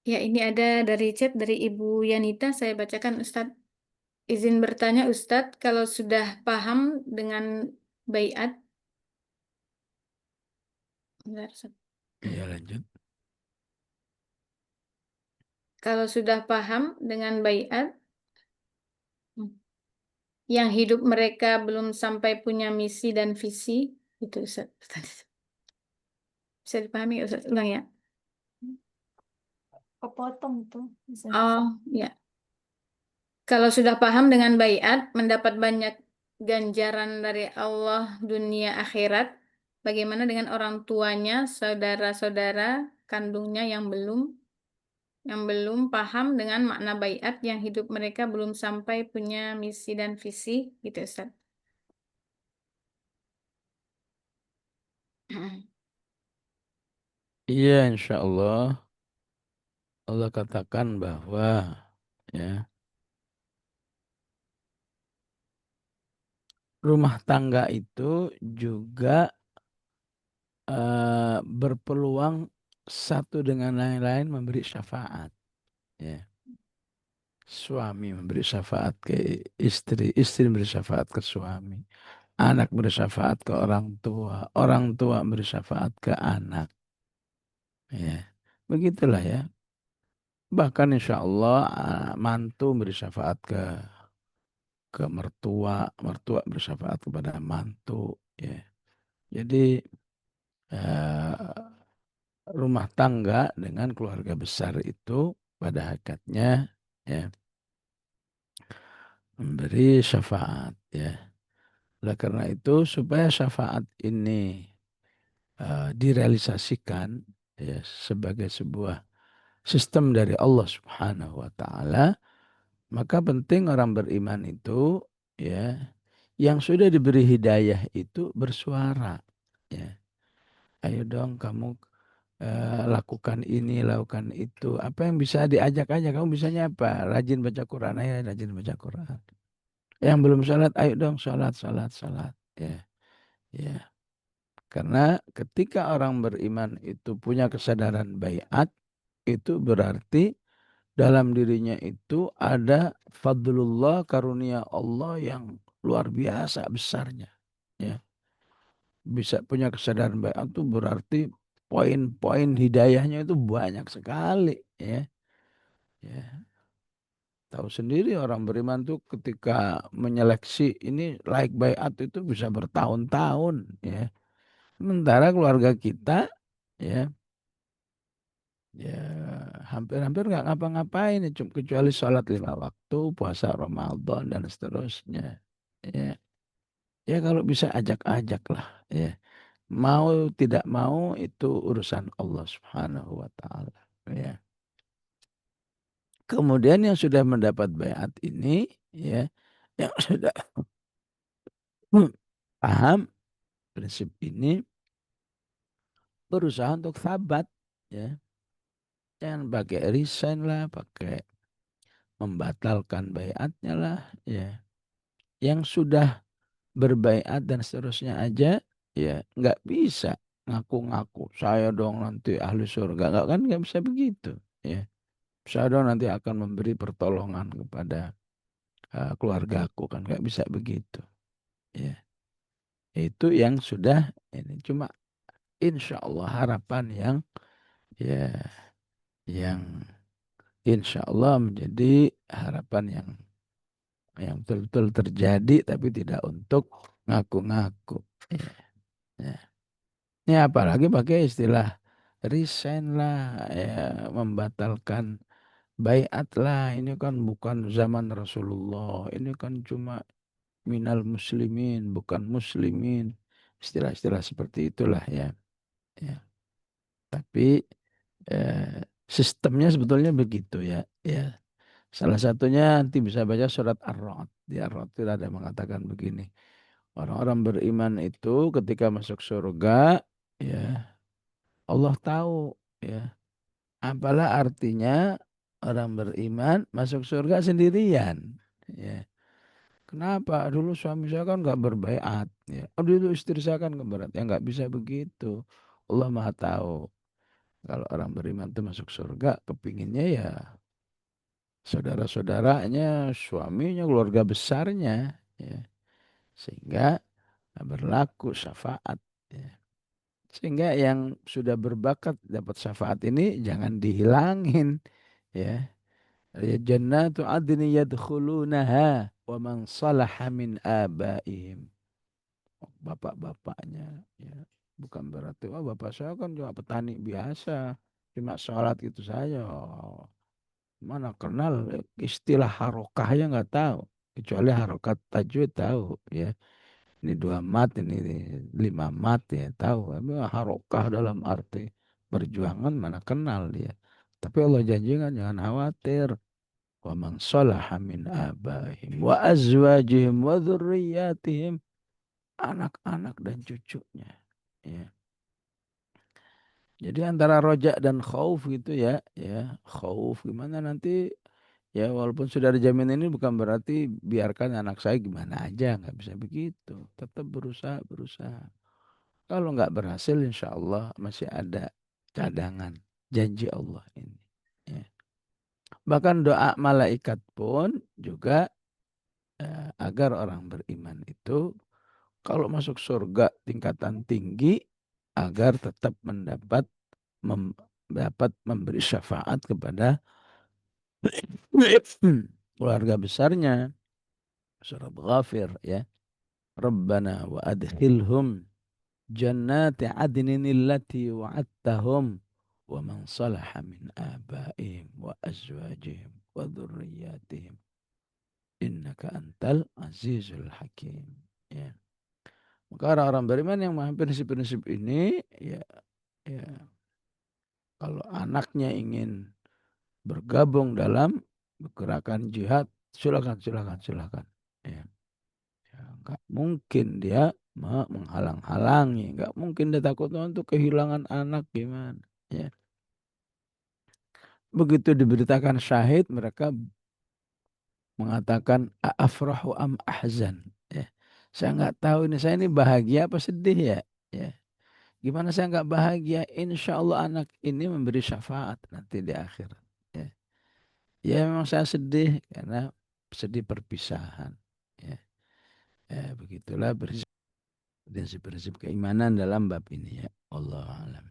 Ya, ini ada dari chat dari Ibu Yanita, saya bacakan Ustadz. Izin bertanya Ustadz, kalau sudah paham dengan baiat, bentar, Ustadz. Ya, lanjut. Kalau sudah paham dengan baiat, yang hidup mereka belum sampai punya misi dan visi, itu Ustadz. Bisa dipahami nggak, Ustadz? Ulang ya. Kepotong tuh. Oh, ya. Kalau sudah paham dengan baiat, mendapat banyak ganjaran dari Allah dunia akhirat. Bagaimana dengan orang tuanya, saudara-saudara kandungnya yang belum paham dengan makna baiat, yang hidup mereka belum sampai punya misi dan visi, gitu Ustaz. Iya, insya Allah katakan bahwa ya rumah tangga itu juga berpeluang satu dengan yang lain memberi syafaat. Ya. Suami memberi syafaat ke istri, istri memberi syafaat ke suami, anak beri syafaat ke orang tua beri syafaat ke anak. Ya. Begitulah ya. Bahkan insya Allah mantu beri syafaat ke mertua, mertua bersyafaat kepada mantu. Ya. Jadi eh, rumah tangga dengan keluarga besar itu pada hakikatnya ya memberi syafaat ya. Oleh karena itu supaya syafaat ini direalisasikan ya sebagai sebuah sistem dari Allah Subhanahu wa taala, maka penting orang beriman itu ya yang sudah diberi hidayah itu bersuara ya. Ayo dong kamu lakukan ini, lakukan itu. Apa yang bisa diajak aja. Kamu bisanya apa? Rajin baca Quran. Ayo rajin baca Quran. Yang belum sholat, ayo dong sholat, sholat, sholat. Ya, ya. Karena ketika orang beriman itu punya kesadaran baiat, itu berarti dalam dirinya itu ada fadlullah, karunia Allah yang luar biasa besarnya. Ya. Bisa punya kesadaran baiat itu berarti poin-poin hidayahnya itu banyak sekali. Ya. Ya. Tahu sendiri orang beriman tuh ketika menyeleksi ini like baiat itu bisa bertahun-tahun. Ya. Sementara keluarga kita ya ya hampir-hampir nggak ngapa-ngapain ya, kecuali sholat 5 waktu, puasa Ramadan dan seterusnya. Ya, ya kalau bisa ajak-ajak lah. Ya, mau tidak mau itu urusan Allah Subhanahu Wa Taala. Ya. Kemudian yang sudah mendapat bayat ini, ya, yang sudah paham prinsip ini, berusaha untuk sabat, ya, jangan pakai resign lah, pakai membatalkan bayatnya lah, ya. Yang sudah berbaiat dan seterusnya aja, ya nggak bisa ngaku-ngaku saya dong nanti ahli surga, nggak kan nggak bisa begitu, ya. Saya dong nanti akan memberi pertolongan kepada keluargaku kan nggak bisa begitu, ya. Itu yang sudah ini cuma insya Allah harapan ya yang insya Allah menjadi harapan yang betul-betul terjadi tapi tidak untuk ngaku-ngaku. Ya, ya. Ini apalagi pakai istilah resign lah, ya, membatalkan baiat lah. Ini kan bukan zaman Rasulullah. Ini kan cuma minal muslimin, bukan muslimin. Istilah-istilah seperti itulah ya. Ya. Tapi sistemnya sebetulnya begitu ya. Ya. Salah satunya nanti bisa baca surat Ar-Ra'd. Di Ar-Ra'd itu ada mengatakan begini. Orang-orang beriman itu ketika masuk surga, ya Allah tahu, ya. Apalah artinya orang beriman masuk surga sendirian. Ya. Kenapa? Dulu suami saya kan nggak berbaiat. Ya. Oh, dulu istri saya kan nggak berat. Ya nggak bisa begitu. Allah Maha tahu. Kalau orang beriman itu masuk surga, kepinginnya ya saudara-saudaranya, suaminya, keluarga besarnya, ya. Sehingga berlaku syafaat. Ya. Sehingga yang sudah berbakat dapat syafaat ini jangan dihilangin. Ya. Ya jannatu adni yadkhulunaha wa man salaha min abaihim. Bapak-bapaknya. Ya. Bukan berarti, wah bapak saya kan cuma petani biasa. Cuma sholat itu saja. Oh, mana kenal istilah harokahnya nggak tahu. Kecuali harokat tajwid tahu. Ya. Ini 2 mat, ini 5 mat ya tahu. Tapi harokah dalam arti perjuangan mana kenal dia. Tapi Allah janjikan jangan khawatir. Wa man salaha min abaihim wa azwajihim wa dzurriyyatihim, anak-anak dan cucunya. Ya. Jadi antara rojak dan khauf gitu ya, ya khauf gimana nanti ya walaupun sudah ada jaminan ini bukan berarti biarkan anak saya gimana aja, nggak bisa begitu. Tetap berusaha, berusaha. Kalau nggak berhasil, insya Allah masih ada cadangan janji Allah ini. Ya. Bahkan doa malaikat pun juga agar orang beriman itu kalau masuk surga tingkatan tinggi agar tetap dapat memberi syafaat kepada keluarga besarnya. Surat Ghafir ya. Rabbana wa adkhilhum jannati adnin allati wa'adtahum wa man salaha min abaihim wa azwajihim wa dhurriyyatihim innaka antal azizul hakim. Ya. Maka orang-orang beriman yang memahami prinsip-prinsip ini, ya, ya, kalau anaknya ingin bergabung dalam gerakan jihad, silakan, silakan, silakan. Ya, ya, nggak mungkin dia menghalang-halangi, nggak mungkin dia takut untuk kehilangan anak gimana. Ya. Begitu diberitakan syahid, mereka mengatakan afrahu am ahzan. Ya. Saya nggak tahu ini saya ini bahagia apa sedih ya. Ya. Gimana saya nggak bahagia? Insya Allah anak ini memberi syafaat nanti di akhirat. Ya, ya memang saya sedih karena sedih perpisahan. Ya, ya begitulah prinsip-prinsip keimanan dalam bab ini ya. Allah alam.